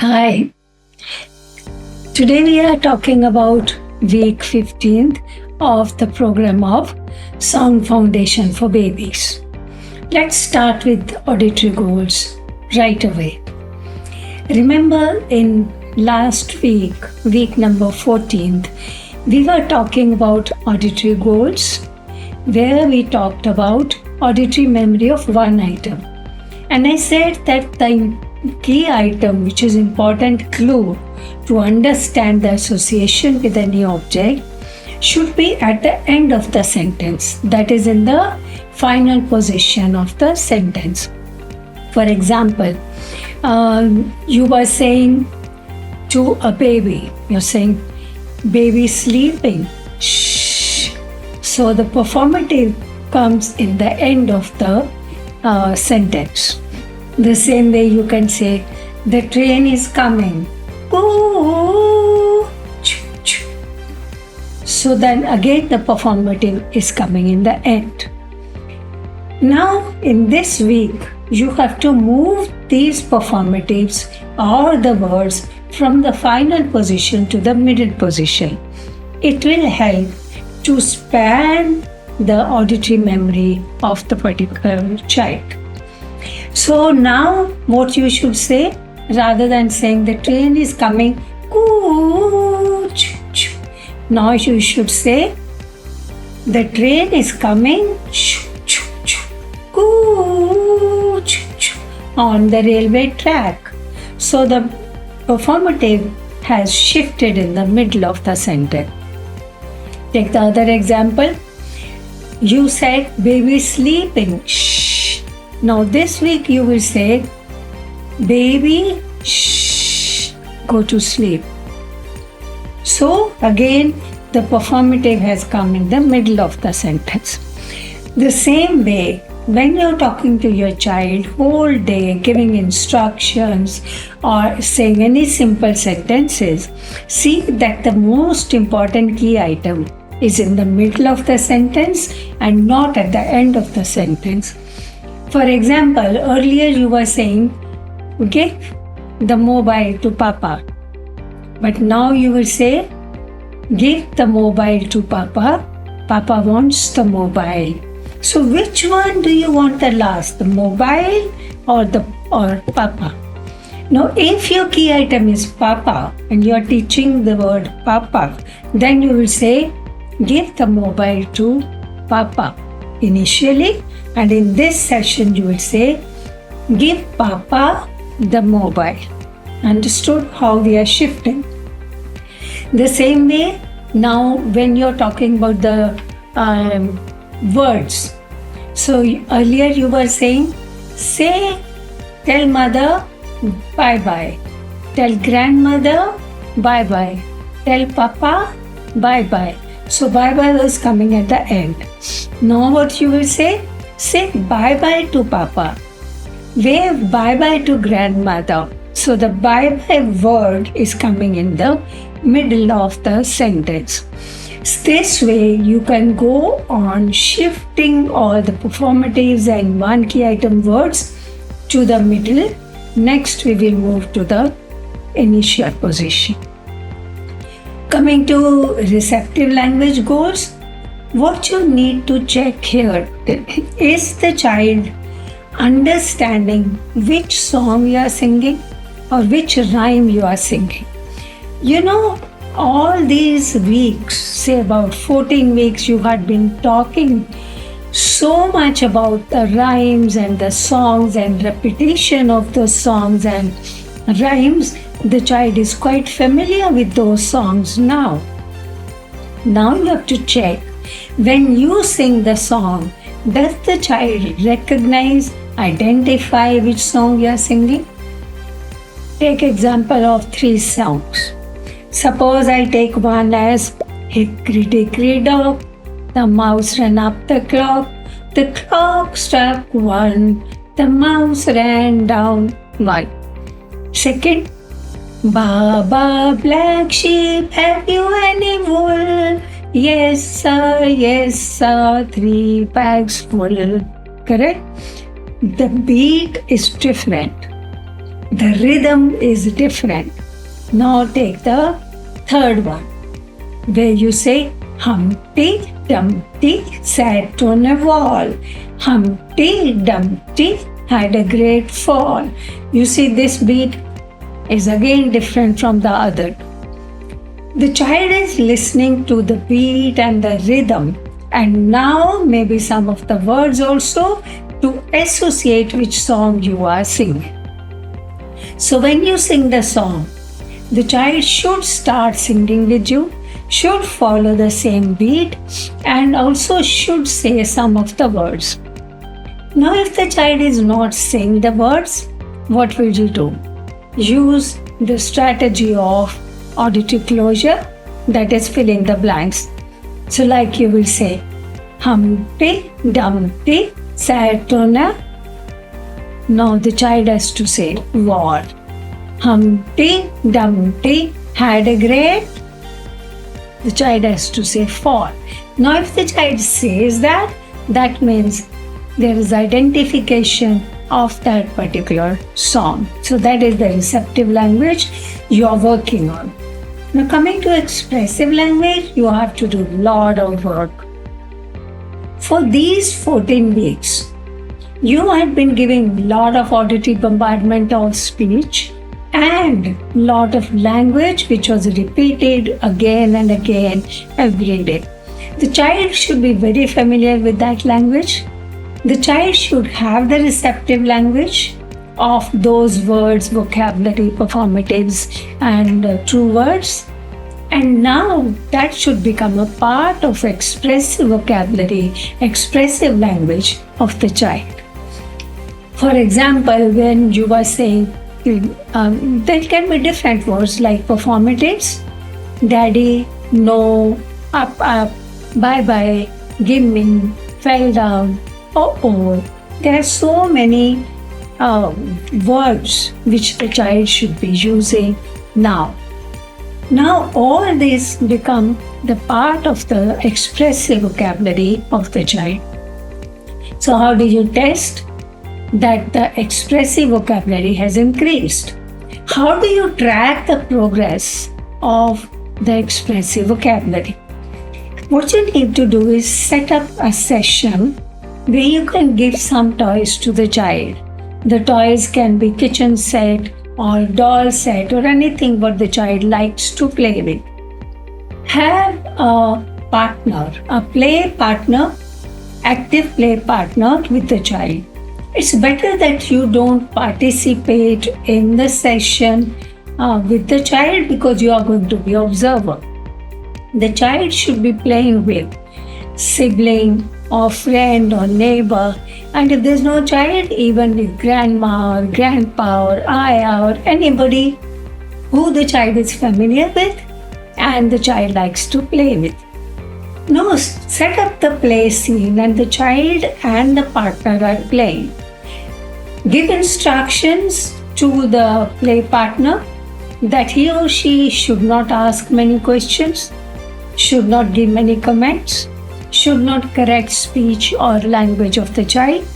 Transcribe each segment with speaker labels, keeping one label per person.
Speaker 1: Hi. Today we are talking about week 15th of the program of Song Foundation for Babies. Let's start with auditory goals right away. Remember in last week, week number 14th, we were talking about auditory goals where we talked about auditory memory of one item. And I said that the key item, which is important clue to understand the association with any object, should be at the end of the sentence, that is in the final position of the sentence. For example, you were saying to a baby, you're saying, baby sleeping, shh. So the performative comes in the end of the sentence. The same way you can say, the train is coming. Ooh, choo, choo. So then again the performative is coming in the end. Now in this week, you have to move these performatives or the words from the final position to the middle position. It will help to span the auditory memory of the particular child. So now what you should say, rather than saying the train is coming, ooh, choo, choo. Now you should say the train is coming, choo, choo, choo, ooh, choo, choo, on the railway track. So the performative has shifted in the middle of the sentence. Take the other example. You said baby sleeping, shh. Now this week you will say, baby, shh, go to sleep. So again, the performative has come in the middle of the sentence. The same way, when you're talking to your child whole day, giving instructions or saying any simple sentences, see that the most important key item is in the middle of the sentence and not at the end of the sentence. For example, earlier you were saying, give the mobile to Papa. But now you will say, give the mobile to Papa. Papa wants the mobile. So which one do you want the last, the mobile or Papa? Now if your key item is Papa and you are teaching the word Papa, then you will say, give the mobile to Papa initially, and in this session you will say, give Papa the mobile. Understood how we are shifting? The same way, now when you're talking about the words, so earlier you were saying, tell mother bye-bye, tell grandmother bye-bye, tell Papa bye-bye. So bye-bye was coming at the end. Now what you will say bye-bye to Papa, wave bye-bye to grandmother. So the bye-bye word is coming in the middle of the sentence. This way you can go on shifting all the performatives and one key item words to the middle. Next we will move to the initial position. Coming to receptive language goals, what you need to check here is the child understanding which song you are singing or which rhyme you are singing. You know, all these weeks, say about 14 weeks, you had been talking so much about the rhymes and the songs and repetition of those songs and rhymes. The child is quite familiar with those songs now. Now you have to check, when you sing the song, does the child recognize, identify which song you are singing? Take example of 3 songs. Suppose I take one as hickory dickory dock, the mouse ran up the clock struck 1, the mouse ran down 1. Second, Baba black sheep, have you any wool? Yes sir, 3 bags full. Correct? The beat is different. the rhythm is different. Now take the third one, where you say Humpty Dumpty sat on a wall. Humpty Dumpty had a great fall. You see, this beat is again different from the other. The child is listening to the beat and the rhythm, and now maybe some of the words also to associate which song you are singing. So when you sing the song, the child should start singing with you, should follow the same beat, and also should say some of the words. Now, if the child is not saying the words, what will you do? Use the strategy of auditory closure, that is filling the blanks. So, like you will say, Humpty Dumpty sat on a. Now the child has to say wall. Humpty Dumpty had a great. The child has to say fall. Now, if the child says that, that means there is identification of that particular song. So that is the receptive language you are working on. Now, coming to expressive language, you have to do a lot of work. For these 14 weeks, you had been giving a lot of auditory bombardment of speech and lot of language which was repeated again and again every day. The child should be very familiar with that language. The child should have the receptive language of those words, vocabulary, performatives, and true words. And now that should become a part of expressive vocabulary, expressive language of the child. For example, when you were saying, there can be different words like performatives, daddy, no, up, bye bye, give me, fell down, oh. There are so many words which the child should be using now. Now all these become the part of the expressive vocabulary of the child. So how do you test that the expressive vocabulary has increased? How do you track the progress of the expressive vocabulary? What you need to do is set up a session where you can give some toys to the child. The toys can be kitchen set or doll set or anything what the child likes to play with. Have a partner, a play partner, active play partner with the child. It's better that you don't participate in the session with the child because you are going to be observer. The child should be playing with sibling or friend or neighbor, and if there's no child, even with grandma or grandpa or ayah or anybody who the child is familiar with and the child likes to play with. Now set up the play scene and the child and the partner are playing. Give instructions to the play partner that he or she should not ask many questions, should not give many comments, should not correct speech or language of the child,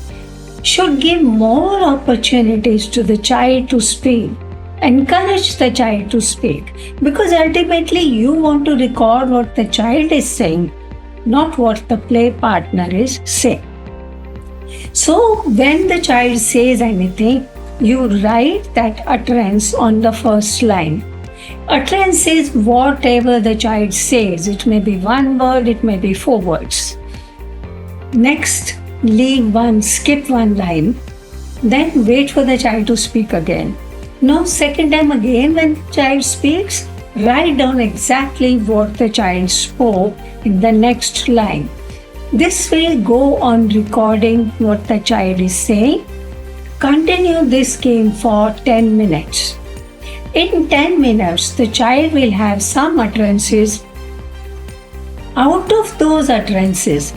Speaker 1: should give more opportunities to the child to speak, encourage the child to speak, because ultimately you want to record what the child is saying, not what the play partner is saying. So when the child says anything, you write that utterance on the first line. Utterance is whatever the child says. It may be one word, it may be 4 words. Next, skip one line, then wait for the child to speak again. Now, second time again when the child speaks, write down exactly what the child spoke in the next line. This will go on recording what the child is saying. Continue this game for 10 minutes. In 10 minutes, the child will have some utterances. Out of those utterances,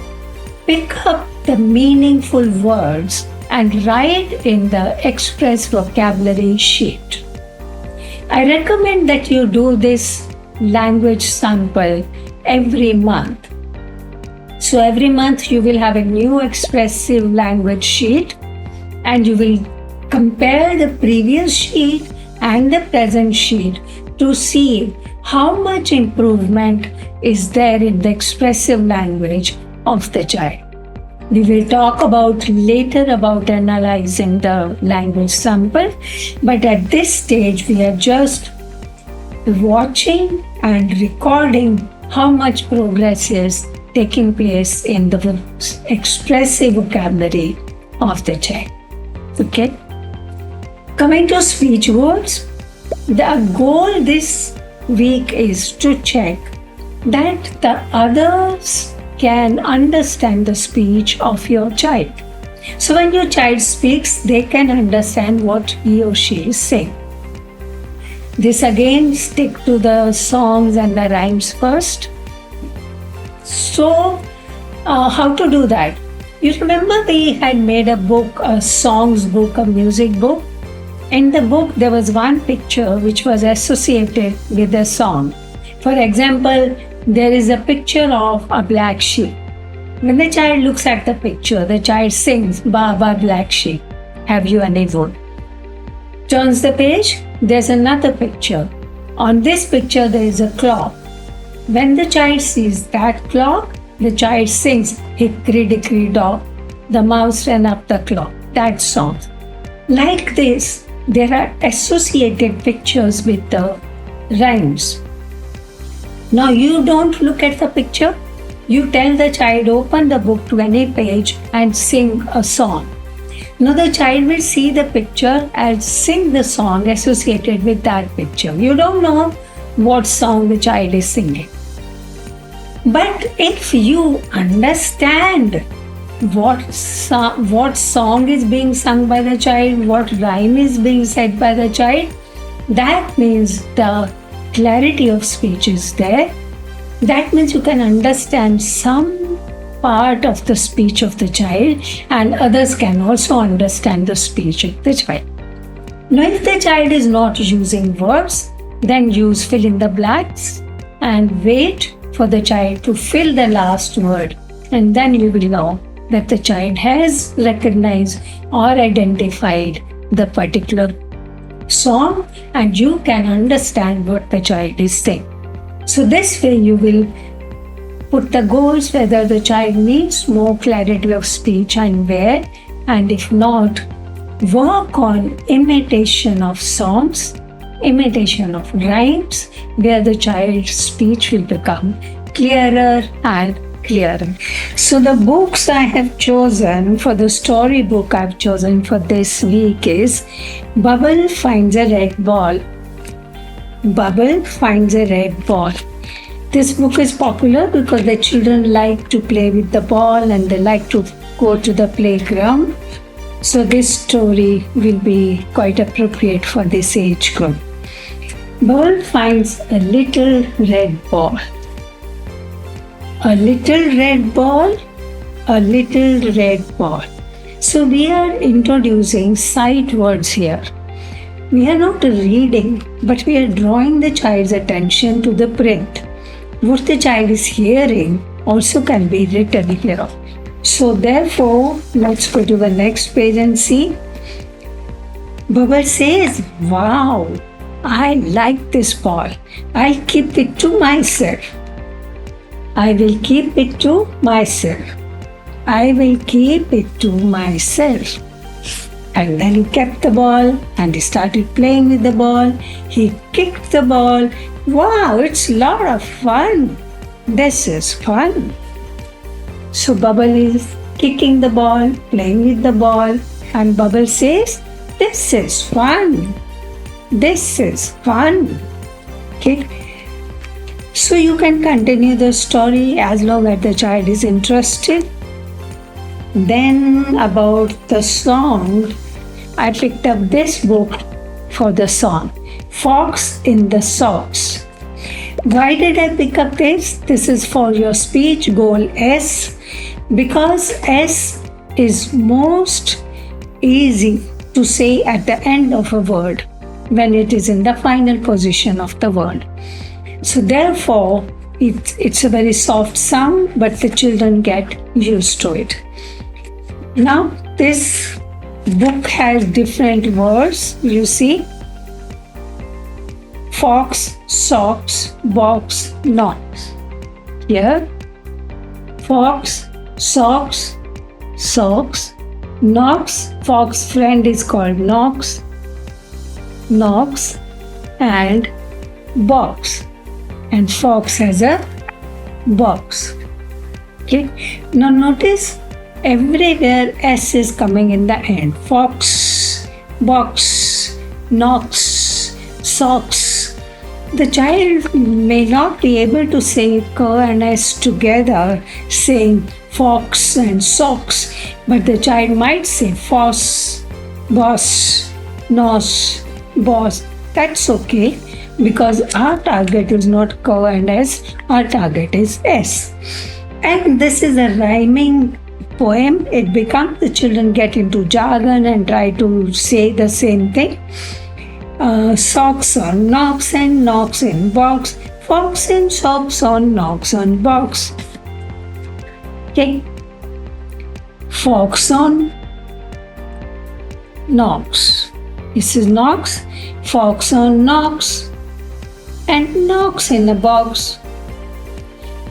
Speaker 1: pick up the meaningful words and write in the express vocabulary sheet. I recommend that you do this language sample every month. So every month you will have a new expressive language sheet and you will compare the previous sheet and the present sheet to see how much improvement is there in the expressive language of the child. We will talk about later about analyzing the language sample, but at this stage we are just watching and recording how much progress is taking place in the expressive vocabulary of the child. Okay? Coming to speech goals, the goal this week is to check that the others can understand the speech of your child. So when your child speaks, they can understand what he or she is saying. This again, stick to the songs and the rhymes first. So, how to do that? You remember we had made a book, a songs book, a music book. In the book, there was one picture which was associated with the song. For example, there is a picture of a black sheep. When the child looks at the picture, the child sings, "Baba Black Sheep, have you any wool?" Turns the page, there's another picture. On this picture, there is a clock. When the child sees that clock, the child sings, "Hickory dickory dock, the mouse ran up the clock." That song. Like this, there are associated pictures with the rhymes. Now you don't look at the picture. You tell the child, open the book to any page and sing a song. Now the child will see the picture and sing the song associated with that picture. You don't know what song the child is singing. But if you understand what song is being sung by the child, what rhyme is being said by the child, that means the clarity of speech is there. That means you can understand some part of the speech of the child, and others can also understand the speech of the child. Now, if the child is not using words, then use fill in the blanks and wait for the child to fill the last word, and then you will know that the child has recognized or identified the particular song, and you can understand what the child is saying. So this way you will put the goals whether the child needs more clarity of speech and where, and if not, work on imitation of songs, imitation of rhymes, where the child's speech will become clearer and clearer. So the books I have chosen for the storybook I've chosen for this week is Bubble Finds a Red Ball. Bubble Finds a Red Ball. This book is popular because the children like to play with the ball and they like to go to the playground. So this story will be quite appropriate for this age group. Bubble finds a little red ball. A little red ball, a little red ball. So we are introducing sight words here. We are not reading, but we are drawing the child's attention to the print. What the child is hearing also can be written here. So therefore, let's go to the next page and see. Bubble says, "Wow, I like this ball. I'll keep it to myself. I will keep it to myself. I will keep it to myself." And then he kept the ball and he started playing with the ball. He kicked the ball. Wow, it's a lot of fun. This is fun. So Bubble is kicking the ball, playing with the ball, and Bubble says, "This is fun. This is fun." Okay. So you can continue the story as long as the child is interested. Then about the song, I picked up this book for the song, Fox in the Socks. Why did I pick up this? This is for your speech goal S, because S is most easy to say at the end of a word when it is in the final position of the word. So therefore, it's a very soft sound, but the children get used to it. Now, this book has different words. You see, fox, socks, box, knocks. Here, fox, socks, socks, knocks. Fox friend is called knocks, knocks, and box. And fox has a box. Okay. Now notice everywhere S is coming in the end. Fox, box, knocks, socks. The child may not be able to say K and S together, saying fox and socks, but the child might say foss, boss, nos, boss. That's okay, because our target is not K and S, our target is S. And this is a rhyming poem. It becomes the children get into jargon and try to say the same thing. Socks on knocks and knocks in box. Fox and socks on knocks on box. Okay. Fox on knocks. This is knocks. Fox on knocks and knocks in a box.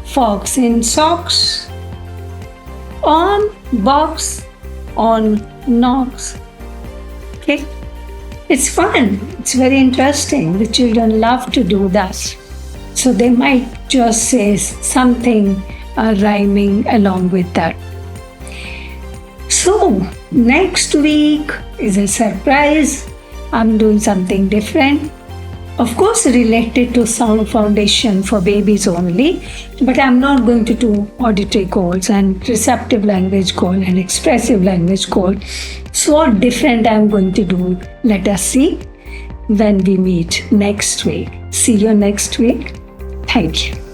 Speaker 1: Fox in socks on box on knocks. Okay. It's fun. It's very interesting. The children love to do that. So they might just say something rhyming along with that. So next week is a surprise. I'm doing something different. Of course, related to sound foundation for babies only, but I'm not going to do auditory goals and receptive language goal and expressive language goal. So what different I'm going to do, let us see when we meet next week. See you next week. Thank you.